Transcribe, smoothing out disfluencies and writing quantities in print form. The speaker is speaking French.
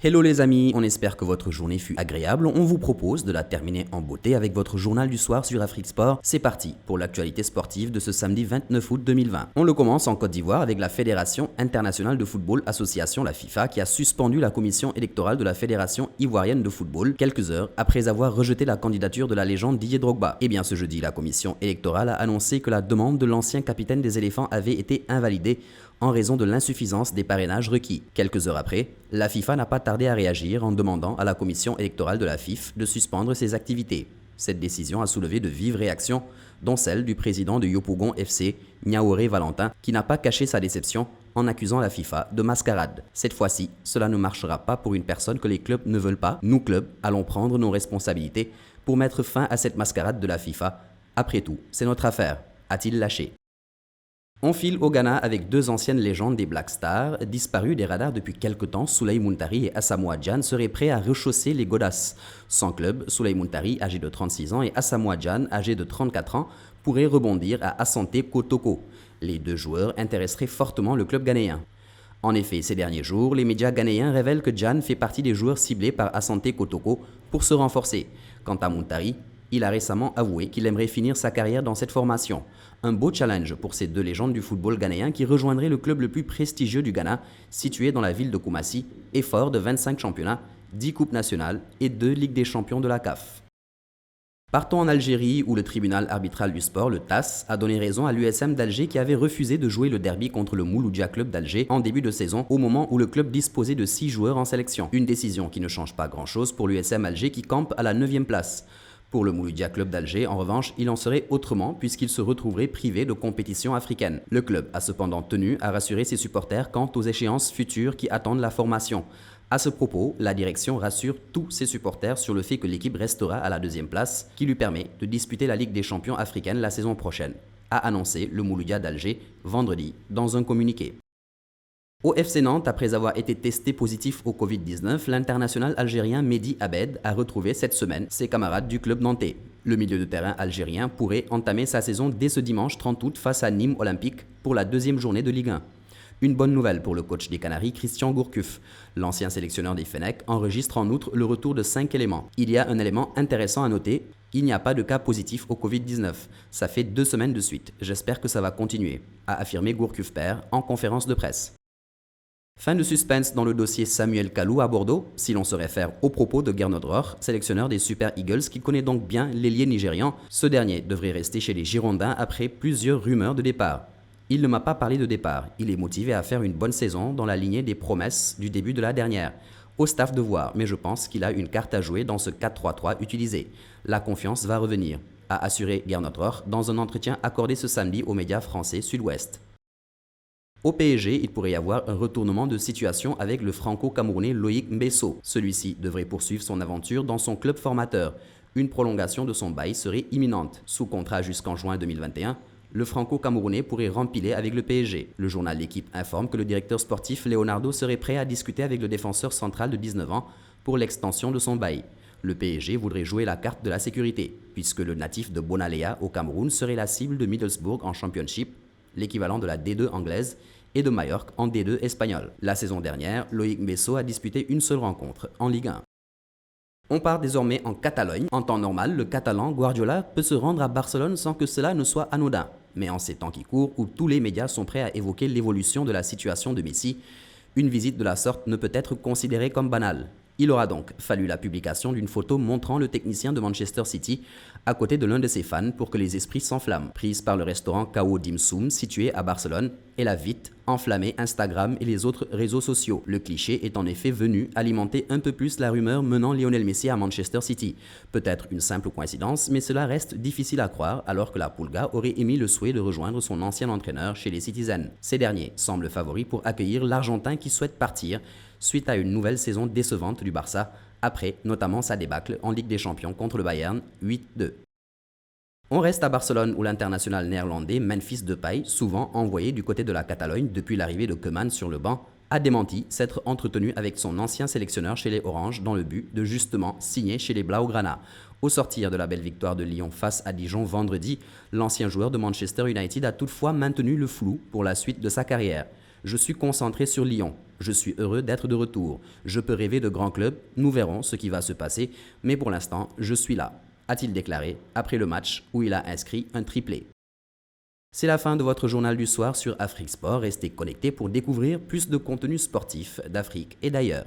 Hello les amis, on espère que votre journée fut agréable. On vous propose de la terminer en beauté avec votre journal du soir sur Afrique Sport. C'est parti pour l'actualité sportive de ce samedi 29 août 2020. On le commence en Côte d'Ivoire avec la Fédération internationale de football association, la FIFA, qui a suspendu la commission électorale de la Fédération ivoirienne de football quelques heures après avoir rejeté la candidature de la légende Didier Drogba. Et bien ce jeudi, la commission électorale a annoncé que la demande de l'ancien capitaine des éléphants avait été invalidée en raison de l'insuffisance des parrainages requis. Quelques heures après, la FIFA n'a pas tardé à réagir en demandant à la commission électorale de la FIF de suspendre ses activités. Cette décision a soulevé de vives réactions, dont celle du président de Yopougon FC, Niaouré Valentin, qui n'a pas caché sa déception en accusant la FIFA de mascarade. Cette fois-ci, cela ne marchera pas pour une personne que les clubs ne veulent pas. Nous, clubs, allons prendre nos responsabilités pour mettre fin à cette mascarade de la FIFA. Après tout, c'est notre affaire, a-t-il lâché. On file au Ghana avec deux anciennes légendes des Black Stars, disparues des radars depuis quelque temps. Souley Muntari et Asamoah Gyan seraient prêts à rechausser les godasses. Sans club, Souley Muntari, âgé de 36 ans, et Asamoah Gyan, âgé de 34 ans, pourraient rebondir à Asante Kotoko. Les deux joueurs intéresseraient fortement le club ghanéen. En effet, ces derniers jours, les médias ghanéens révèlent que Gyan fait partie des joueurs ciblés par Asante Kotoko pour se renforcer. Quant à Muntari, il a récemment avoué qu'il aimerait finir sa carrière dans cette formation. Un beau challenge pour ces deux légendes du football ghanéen qui rejoindraient le club le plus prestigieux du Ghana, situé dans la ville de Koumassi, et fort de 25 championnats, 10 coupes nationales et 2 Ligues des champions de la CAF. Partons en Algérie où le tribunal arbitral du sport, le TAS, a donné raison à l'USM d'Alger qui avait refusé de jouer le derby contre le Mouloudia Club d'Alger en début de saison au moment où le club disposait de 6 joueurs en sélection. Une décision qui ne change pas grand-chose pour l'USM Alger qui campe à la 9e place. Pour le Mouloudia Club d'Alger, en revanche, il en serait autrement puisqu'il se retrouverait privé de compétition africaine. Le club a cependant tenu à rassurer ses supporters quant aux échéances futures qui attendent la formation. À ce propos, la direction rassure tous ses supporters sur le fait que l'équipe restera à la 2e place, qui lui permet de disputer la Ligue des champions africaine la saison prochaine, a annoncé le Mouloudia d'Alger vendredi dans un communiqué. Au FC Nantes, après avoir été testé positif au Covid-19, l'international algérien Mehdi Abed a retrouvé cette semaine ses camarades du club nantais. Le milieu de terrain algérien pourrait entamer sa saison dès ce dimanche 30 août face à Nîmes Olympique pour la 2e journée de Ligue 1. Une bonne nouvelle pour le coach des Canaries, Christian Gourcuff. L'ancien sélectionneur des Fennecs enregistre en outre le retour de 5 éléments. Il y a un élément intéressant à noter, il n'y a pas de cas positif au Covid-19. Ça fait 2 semaines de suite. J'espère que ça va continuer, a affirmé Gourcuff père en conférence de presse. Fin de suspense dans le dossier Samuel Kalou à Bordeaux, si l'on se réfère aux propos de Gernot Rohr, sélectionneur des Super Eagles qui connaît donc bien l'ailier nigérian. Ce dernier devrait rester chez les Girondins après plusieurs rumeurs de départ. Il ne m'a pas parlé de départ, il est motivé à faire une bonne saison dans la lignée des promesses du début de la dernière. Au staff de voir, mais je pense qu'il a une carte à jouer dans ce 4-3-3 utilisé. La confiance va revenir, a assuré Gernot Rohr dans un entretien accordé ce samedi aux médias français Sud-Ouest. Au PSG, il pourrait y avoir un retournement de situation avec le franco-camerounais Loïc Mbesso. Celui-ci devrait poursuivre son aventure dans son club formateur. Une prolongation de son bail serait imminente. Sous contrat jusqu'en juin 2021, le franco-camerounais pourrait rempiler avec le PSG. Le journal L'Équipe informe que le directeur sportif Leonardo serait prêt à discuter avec le défenseur central de 19 ans pour l'extension de son bail. Le PSG voudrait jouer la carte de la sécurité, puisque le natif de Bonalea au Cameroun serait la cible de Middlesbrough en Championship, l'équivalent de la D2 anglaise, et de Majorque en D2 espagnol. La saison dernière, Loïc Mbesso a disputé une seule rencontre, en Ligue 1. On part désormais en Catalogne. En temps normal, le Catalan Guardiola peut se rendre à Barcelone sans que cela ne soit anodin. Mais en ces temps qui courent, où tous les médias sont prêts à évoquer l'évolution de la situation de Messi, une visite de la sorte ne peut être considérée comme banale. Il aura donc fallu la publication d'une photo montrant le technicien de Manchester City à côté de l'un de ses fans pour que les esprits s'enflamment. Prise par le restaurant Kao Dim Sum situé à Barcelone, elle a vite enflammé Instagram et les autres réseaux sociaux. Le cliché est en effet venu alimenter un peu plus la rumeur menant Lionel Messi à Manchester City. Peut-être une simple coïncidence, mais cela reste difficile à croire alors que la Pulga aurait émis le souhait de rejoindre son ancien entraîneur chez les Citizens. Ces derniers semblent favoris pour accueillir l'Argentin qui souhaite partir suite à une nouvelle saison décevante du Barça, après notamment sa débâcle en Ligue des Champions contre le Bayern 8-2. On reste à Barcelone où l'international néerlandais Memphis Depay, souvent envoyé du côté de la Catalogne depuis l'arrivée de Koeman sur le banc, a démenti s'être entretenu avec son ancien sélectionneur chez les Oranges dans le but de justement signer chez les Blaugrana. Au sortir de la belle victoire de Lyon face à Dijon vendredi, l'ancien joueur de Manchester United a toutefois maintenu le flou pour la suite de sa carrière. Je suis concentré sur Lyon. Je suis heureux d'être de retour. Je peux rêver de grands clubs, nous verrons ce qui va se passer, mais pour l'instant, je suis là, a-t-il déclaré après le match où il a inscrit un triplé. C'est la fin de votre journal du soir sur Afrique Sport. Restez connectés pour découvrir plus de contenu sportif d'Afrique et d'ailleurs.